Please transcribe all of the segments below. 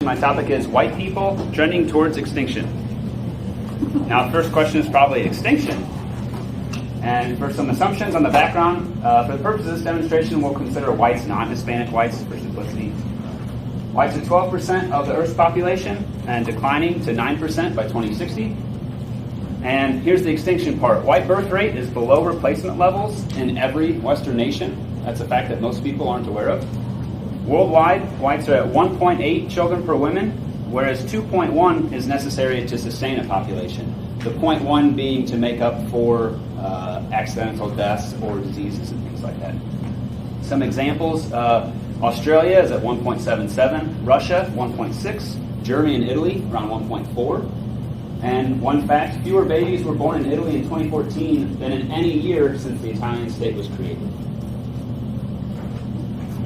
my topic is white people trending towards extinction. Now, the first question is probably extinction. And for some assumptions on the background, for the purpose of this demonstration, we'll consider whites, non-Hispanic whites, for simplicity. Whites are 12% of the Earth's population and declining to 9% by 2060. And here's the extinction part. White birth rate is below replacement levels in every Western nation. That's a fact that most people aren't aware of. Worldwide, whites are at 1.8 children per woman, whereas 2.1 is necessary to sustain a population. The 0.1 being to make up for accidental deaths or diseases and things like that. Some examples, Australia is at 1.77, Russia 1.6, Germany and Italy around 1.4. And one fact, fewer babies were born in Italy in 2014 than in any year since the Italian state was created.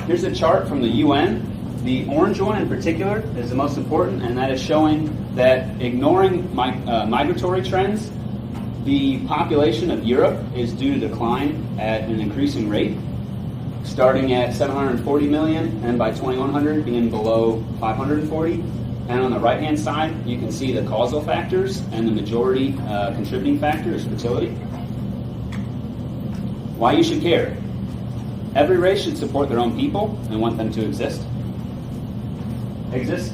Here's a chart from the UN. The orange one in particular is the most important, and that is showing that ignoring migratory trends, the population of Europe is due to decline at an increasing rate, starting at 740 million and by 2100 being below 540. And on the right-hand side, you can see the causal factors, and the majority contributing factor is fertility. Why you should care. Every race should support their own people and want them to exist.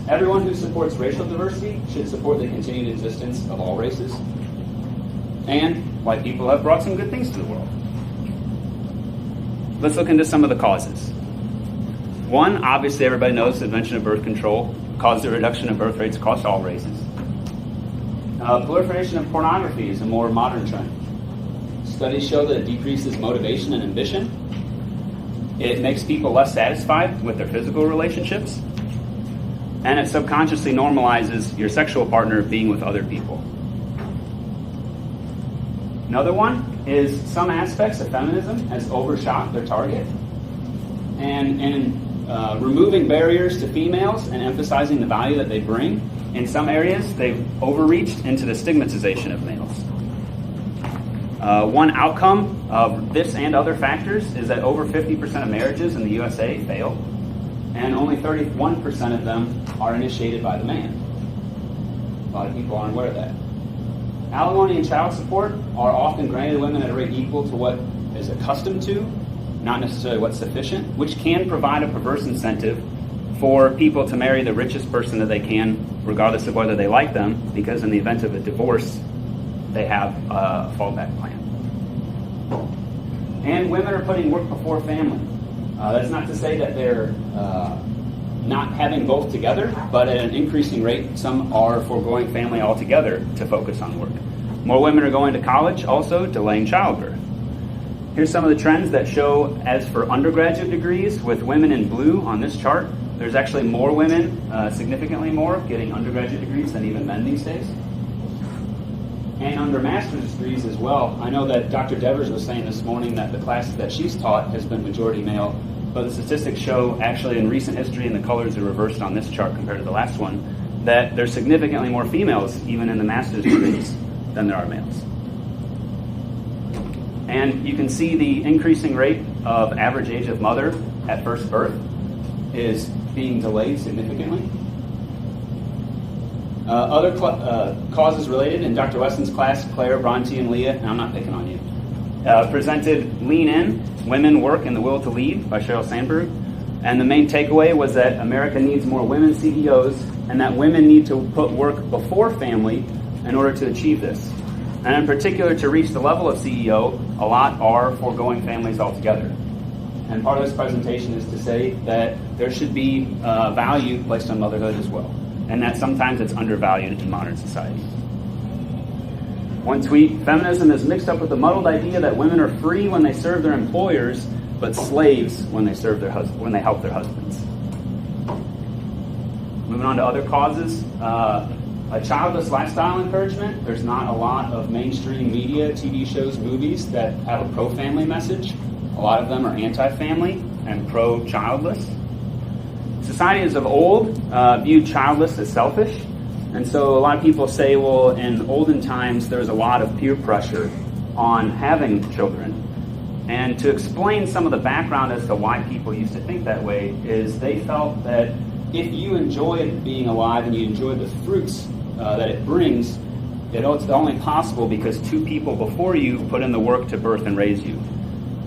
Everyone who supports racial diversity should support the continued existence of all races. And white people have brought some good things to the world. Let's look into some of the causes. One, obviously everybody knows the invention of birth control caused a reduction in birth rates across all races. Proliferation of pornography is a more modern trend. Studies show that it decreases motivation and ambition. It makes people less satisfied with their physical relationships. And it subconsciously normalizes your sexual partner being with other people. Another one is some aspects of feminism has overshot their target. And in removing barriers to females and emphasizing the value that they bring, in some areas they've overreached into the stigmatization of males. One outcome of this and other factors is that over 50% of marriages in the USA fail, and only 31% of them are initiated by the man. A lot of people aren't aware of that. Alimony and child support are often granted women at a rate equal to what is accustomed to, not necessarily what's sufficient, which can provide a perverse incentive for people to marry the richest person that they can, regardless of whether they like them, because in the event of a divorce, they have a fallback plan. And women are putting work before family. That's not to say that they're not having both together, but at an increasing rate, some are foregoing family altogether to focus on work. More women are going to college, also delaying childbirth. Here's some of the trends that show, as for undergraduate degrees, with women in blue on this chart, there's actually more women, significantly more, getting undergraduate degrees than even men these days. And under master's degrees as well. I know that Dr. Devers was saying this morning that the class that she's taught has been majority male, but the statistics show actually in recent history, and the colors are reversed on this chart compared to the last one, that there's significantly more females even in the master's degrees than there are males. And you can see the increasing rate of average age of mother at first birth is being delayed significantly. Other causes related, in Dr. Weston's class, Claire, Bronte, and Leah, and I'm not picking on you, presented Lean In, Women, Work, and the Will to Lead by Sheryl Sandberg. And the main takeaway was that America needs more women CEOs, and that women need to put work before family in order to achieve this. And in particular, to reach the level of CEO, a lot are foregoing families altogether. And part of this presentation is to say that there should be value placed on motherhood as well, and that sometimes it's undervalued in modern society. One tweet, feminism is mixed up with the muddled idea that women are free when they serve their employers, but slaves when they serve their when they help their husbands. Moving on to other causes, a childless lifestyle encouragement. There's not a lot of mainstream media, TV shows, movies that have a pro-family message. A lot of them are anti-family and pro-childless. Societies of old viewed childless as selfish. And so a lot of people say, well, in olden times, there was a lot of peer pressure on having children. And to explain some of the background as to why people used to think that way is they felt that if you enjoy being alive and you enjoy the fruits that it brings, it's only possible because two people before you put in the work to birth and raise you.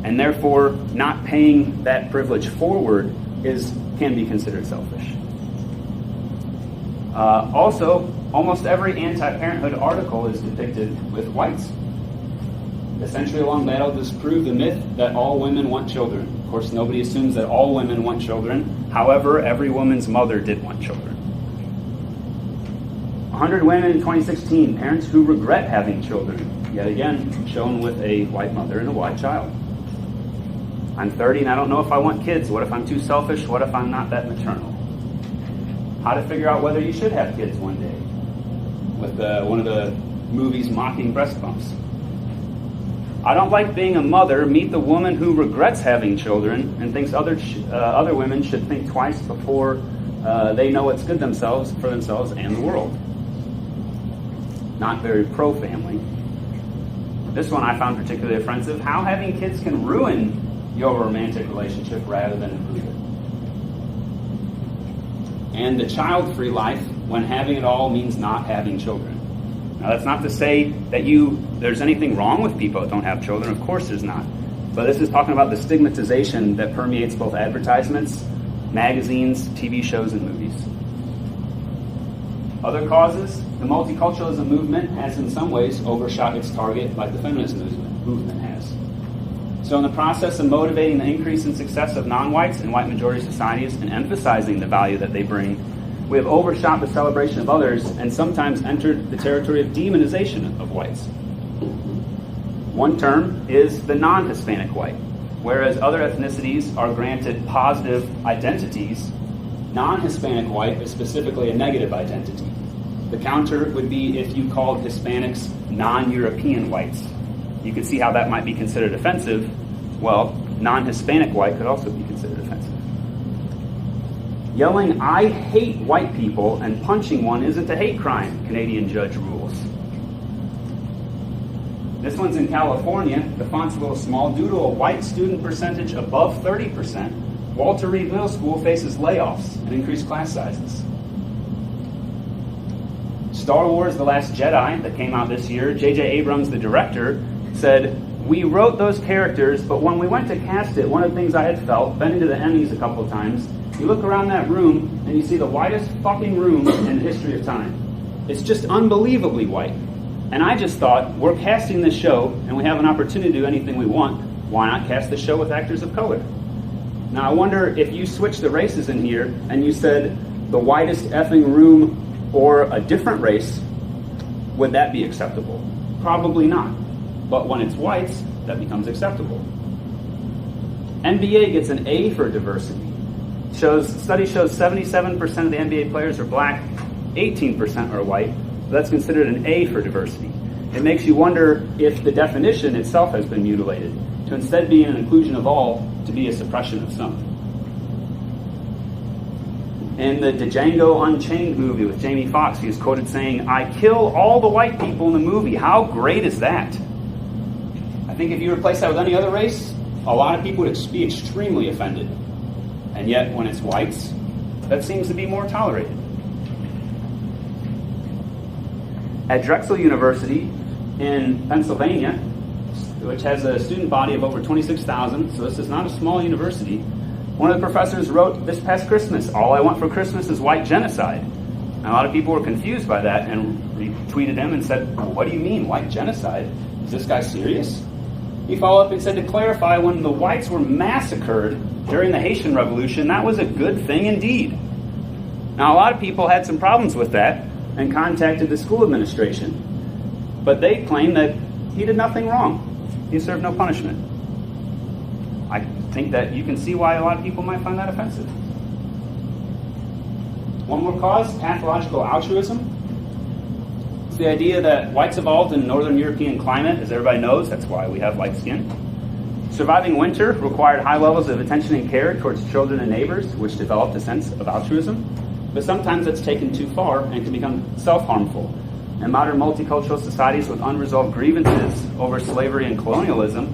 And therefore, not paying that privilege forward can be considered selfish. Also, almost every anti-parenthood article is depicted with whites. The century-long battle disproved the myth that all women want children. Of course, nobody assumes that all women want children. However, every woman's mother did want children. 100 women in 2016, parents who regret having children, yet again, shown with a white mother and a white child. I'm 30 and I don't know if I want kids. What if I'm too selfish? What if I'm not that maternal? How to figure out whether you should have kids one day, with one of the movies mocking breast bumps. I don't like being a mother. Meet the woman who regrets having children and thinks other women should think twice before they know what's good for themselves and the world. Not very pro-family. This one I found particularly offensive. How having kids can ruin your romantic relationship rather than improve it. And the child-free life when having it all means not having children. Now, that's not to say that there's anything wrong with people that don't have children. Of course there's not. But this is talking about the stigmatization that permeates both advertisements, magazines, TV shows, and movies. Other causes, the multiculturalism movement has in some ways overshot its target like the feminist movement has. So in the process of motivating the increase in success of non-whites in white majority societies and emphasizing the value that they bring, we have overshot the celebration of others and sometimes entered the territory of demonization of whites. One term is the non-Hispanic white. Whereas other ethnicities are granted positive identities, non-Hispanic white is specifically a negative identity. The counter would be if you called Hispanics non-European whites. You could see how that might be considered offensive. Well, non-Hispanic white could also be considered offensive. Yelling, "I hate white people," and punching one isn't a hate crime, Canadian judge rules. This one's in California. The font's a little small. Due to a white student percentage above 30%, Walter Reed Middle School faces layoffs and increased class sizes. Star Wars The Last Jedi, that came out this year, J.J. Abrams, the director, said, "We wrote those characters, but when we went to cast it, one of the things I had felt, been into the Emmys a couple of times, you look around that room and you see the whitest fucking room in the history of time. It's just unbelievably white. And I just thought, we're casting this show and we have an opportunity to do anything we want. Why not cast the show with actors of color?" Now I wonder if you switch the races in here and you said the whitest effing room or a different race, would that be acceptable? Probably not. But when it's whites, that becomes acceptable. NBA gets an A for diversity. Study shows 77% of the NBA players are black, 18% are white. That's considered an A for diversity. It makes you wonder if the definition itself has been mutilated, to instead be an inclusion of all, to be a suppression of some. In the Django Unchained movie with Jamie Foxx, he is quoted saying, "I kill all the white people in the movie. How great is that?" I think if you replace that with any other race, a lot of people would be extremely offended. And yet, when it's whites, that seems to be more tolerated. At Drexel University in Pennsylvania, which has a student body of over 26,000, so this is not a small university, one of the professors wrote this past Christmas, "All I want for Christmas is white genocide." And a lot of people were confused by that and retweeted him and said, "What do you mean, white genocide? Is this guy serious?" He followed up and said, to clarify, when the whites were massacred during the Haitian Revolution, that was a good thing indeed. Now, a lot of people had some problems with that and contacted the school administration, but they claimed that he did nothing wrong. He served no punishment. I think that you can see why a lot of people might find that offensive. One more cause, pathological altruism. It's the idea that whites evolved in Northern European climate, as everybody knows, that's why we have light skin. Surviving winter required high levels of attention and care towards children and neighbors, which developed a sense of altruism. But sometimes it's taken too far and can become self-harmful. In modern multicultural societies with unresolved grievances over slavery and colonialism,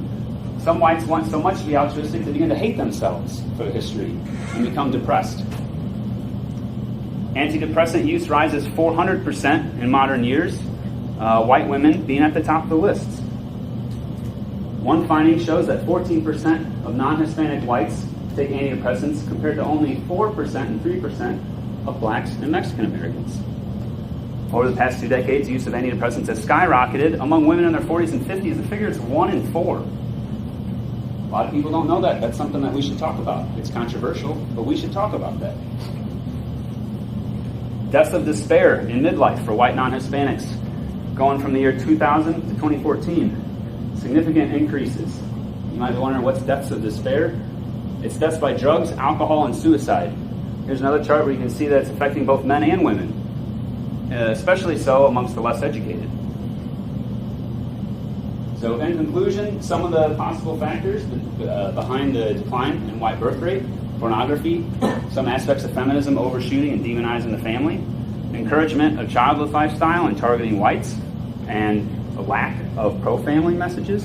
some whites want so much to be altruistic they begin to hate themselves for the history and become depressed. Antidepressant use rises 400% in modern years, white women being at the top of the list. One finding shows that 14% of non-Hispanic whites take antidepressants compared to only 4% and 3% of blacks and Mexican Americans. Over the past 2 decades, use of antidepressants has skyrocketed. Among women in their 40s and 50s, the figure is 1 in 4. A lot of people don't know that. That's something that we should talk about. It's controversial, but we should talk about that. Deaths of despair in midlife for white non-Hispanics, going from the year 2000 to 2014. Significant increases. You might be wondering, what's deaths of despair? It's deaths by drugs, alcohol, and suicide. Here's another chart where you can see that it's affecting both men and women, especially so amongst the less educated. So in conclusion, some of the possible factors behind the decline in white birth rate: pornography, some aspects of feminism overshooting and demonizing the family, encouragement of childless lifestyle and targeting whites, and a lack of pro-family messages,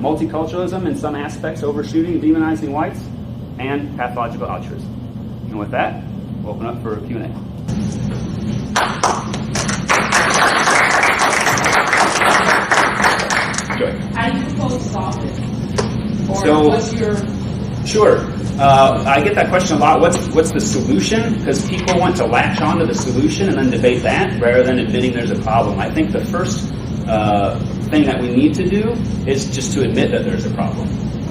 multiculturalism in some aspects overshooting and demonizing whites, and pathological altruism. And with that, we'll open up for a Q&A. How do you propose to solve this? Or So- what's your... Sure. I get that question a lot. What's the solution? Because people want to latch onto the solution and then debate that rather than admitting there's a problem. I think the first thing that we need to do is just to admit that there's a problem.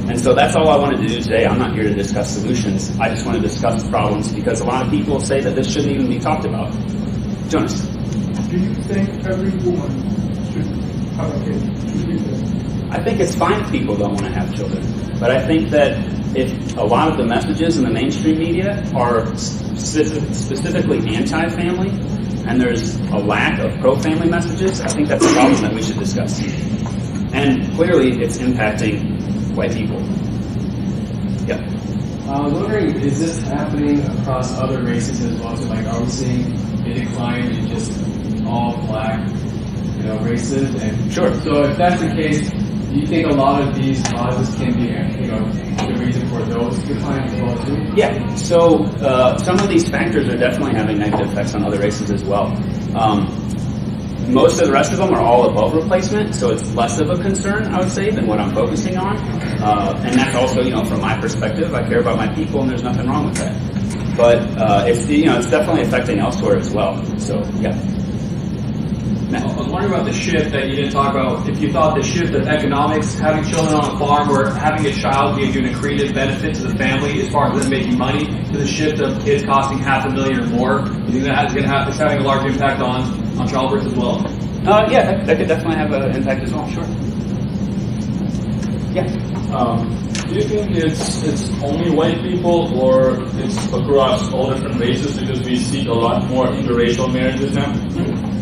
And so that's all I wanted to do today. I'm not here to discuss solutions. I just want to discuss problems because a lot of people say that this shouldn't even be talked about. Jonas. Do you think every woman should have a kid? I think it's fine if people don't want to have children. But I think that if a lot of the messages in the mainstream media are specifically anti-family, and there's a lack of pro-family messages, I think that's a problem that we should discuss. And clearly, it's impacting white people. Yeah. I was wondering, is this happening across other races as well? So, like, are we seeing a decline in just all black, races? And Sure. So, if that's the case, do you think a lot of these causes can be, the reason for those declines as well too? Yeah. So some of these factors are definitely having negative effects on other races as well. Most of the rest of them are all above replacement, so it's less of a concern, I would say, than what I'm focusing on. And that's also, from my perspective, I care about my people, and there's nothing wrong with that. But it's definitely affecting elsewhere as well. So yeah. I was wondering about the shift that you didn't talk about. If you thought the shift of economics, having children on a farm or having a child gave you an accretive benefit to the family as far as them making money, to the shift of kids costing $500,000 or more, you think that it's having a large impact on childbirth as well? Yeah, that could definitely have an impact as well, sure. Yeah. Do you think it's only white people or it's across all different races, because we see a lot more interracial marriages now?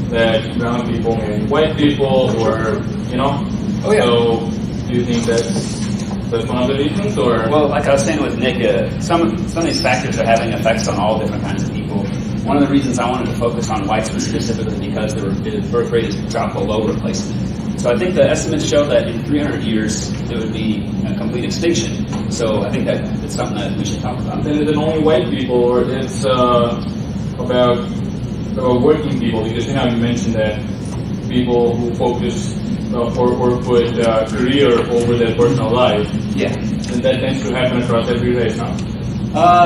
That brown people marry white people, or Oh, yeah. So do you think that's one of the reasons, or? Well, like I was saying with Nick, some of these factors are having effects on all different kinds of people. One of the reasons I wanted to focus on whites was specifically because the birth rate has dropped below replacement. So I think the estimates show that in 300 years there would be a complete extinction. So I think that it's something that we should talk about. Then is it only white people, or it's about working people? Because you mentioned that people who focus or put career over their personal life. Yeah. And that tends to happen across every race now.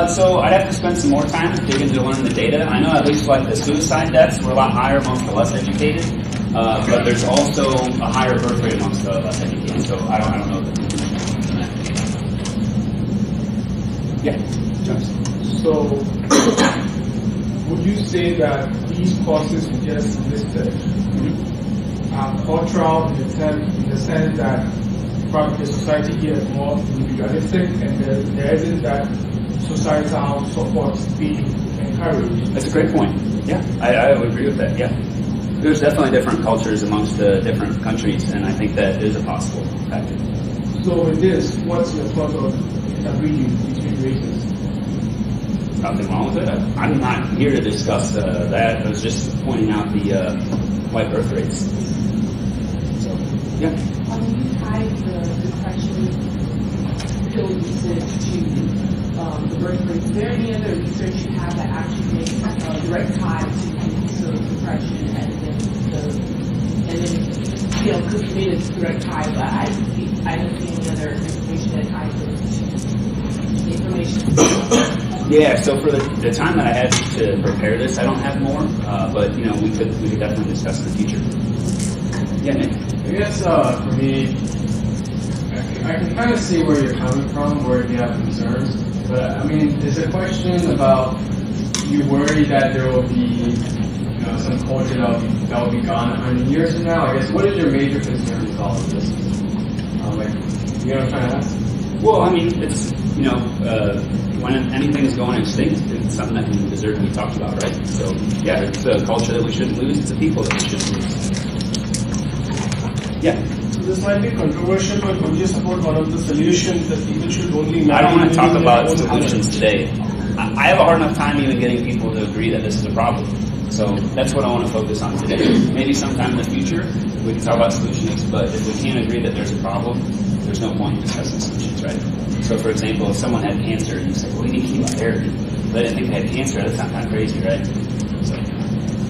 So I'd have to spend some more time digging to learn the data. I know at least like the suicide deaths were a lot higher amongst the less educated, but there's also a higher birth rate amongst the less educated. So I don't know the Yeah, Jonas. So, would you say that these causes we just listed are cultural in the sense that probably the society here is more individualistic and there isn't that societal support being encouraged? That's a great point. Yeah, I would agree with that. Yeah. There's definitely different cultures amongst the different countries, and I think that is a possible factor. So with this, what's your thought on interbreeding between races? Nothing wrong with it. I'm not here to discuss that. I was just pointing out the white birth rates. So, yeah. When you tied the depression, pill usage to the birth rate. Is there any other research you have that actually makes a direct tie to sort of depression and then you know, could be made a direct tie, but I don't see any other information that ties it to information. Yeah, so for the time that I had to prepare this, I don't have more, but you know, we could definitely discuss in the future. Yeah, Nick. I guess for me, I can kind of see where you're coming from, where you have concerns. But I mean, it's a question about you worry that there will be, you know, some culture that will be gone 100 years from now. I guess what is your major concern with all of this? Like, you know what I'm trying to ask? Well, I mean, it's, you know, when anything is going extinct, it's something that we deserve to be talked about, right? So, yeah, it's a culture that we shouldn't lose. It's a people that we shouldn't lose. Yeah. So this might be controversial, but would you support one of the solutions that people should only marry? I don't want to talk women about in their own solutions houses? today. I have a hard enough time even getting people to agree that this is a problem. So that's what I want to focus on today. Maybe sometime in the future we can talk about solutions, but if we can't agree that there's a problem, there's no point in discussing solutions, right? So for example, if someone had cancer and you say, well, we need to keep our hair, but I didn't think they had cancer, that sounds kind of crazy, right? So,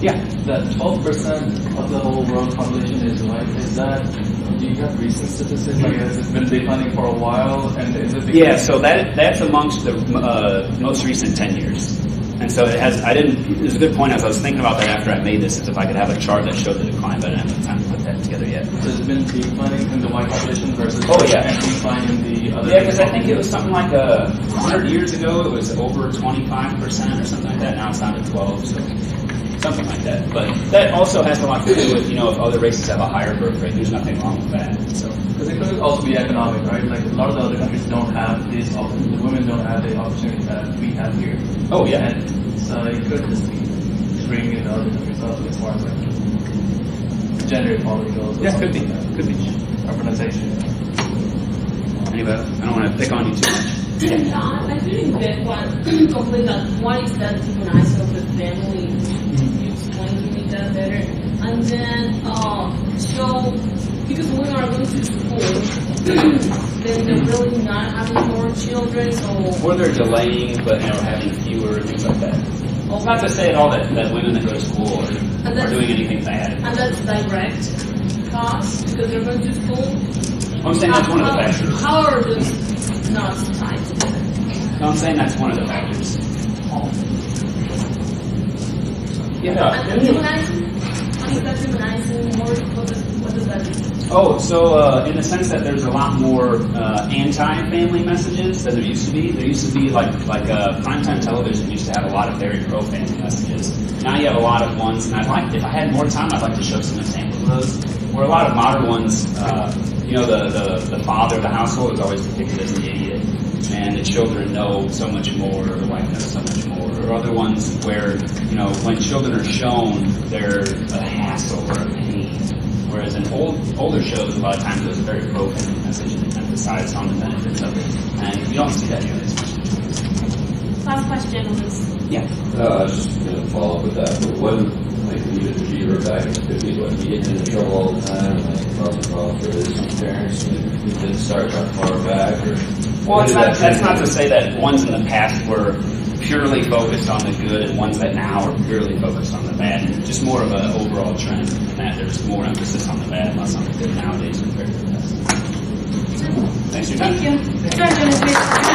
yeah. That 12% of the whole world population is white. Is that, do you have recent statistics? Like, has it been declining for a while? And is it Yeah, so that's amongst the most recent 10 years. And so it was a good point as I was thinking about that after I made this, is if I could have a chart that showed the decline, but I didn't have time to put that together yet. So it's been declining in the white population versus and decline in the other? Yeah, because I think it was something like 100 years ago, it was over 25% or something like that. Now it's down to 12, so something like that. But that also has a lot to do with, you know, if other races have a higher birth rate, there's nothing wrong with that. So. Because it could also be economic, right? Like a lot of the other countries don't have this, the women don't have the opportunity that we have here. Oh, yeah. And so it could just be bringing in the other countries also as far as like gender equality goes. Yeah, could be. Could be. Urbanization. Anyway, I don't want to pick on you too much. Yeah, I think that one complaint that one is that demonizing of the family. You explain to me that better. And then, so because women are going to school, then they're really not having more children, so. Or they're delaying, but they're having fewer, things like that. It's not to say at all that women that go to school are doing anything bad. And that's direct cost because they're going to school. I'm saying that's one of the factors. How are those not tied together? No, I'm saying that's one of the factors. Yeah. And demonizing? What is that demonizing? What does that mean? Oh, so in the sense that there's a lot more anti-family messages than there used to be. There used to be like primetime television used to have a lot of very pro-family messages. Now you have a lot of ones, and if I had more time, I'd like to show some examples of those. Where a lot of modern ones, you know, the father of the household is always depicted as an idiot, and the children know so much more, or the wife knows so much more. Or other ones where, you know, when children are shown, they're a hassle or a pain. Whereas in older shows, a lot of times there's a very pro-family message and emphasized on the benefits of it. And you don't see that nearly as much. Last question, please. Yeah. I was just going to follow up with that. But wasn't like we used to be back in the 50s, when he getting into trouble all the time, like causing problems for his parents, and he didn't start that far back? Or well, that's not to say that ones in the past were purely focused on the good and ones that now are purely focused on the bad. Just more of an overall trend in that there's more emphasis on the bad, less on the good nowadays compared to the past. Thanks for your time. Thank you.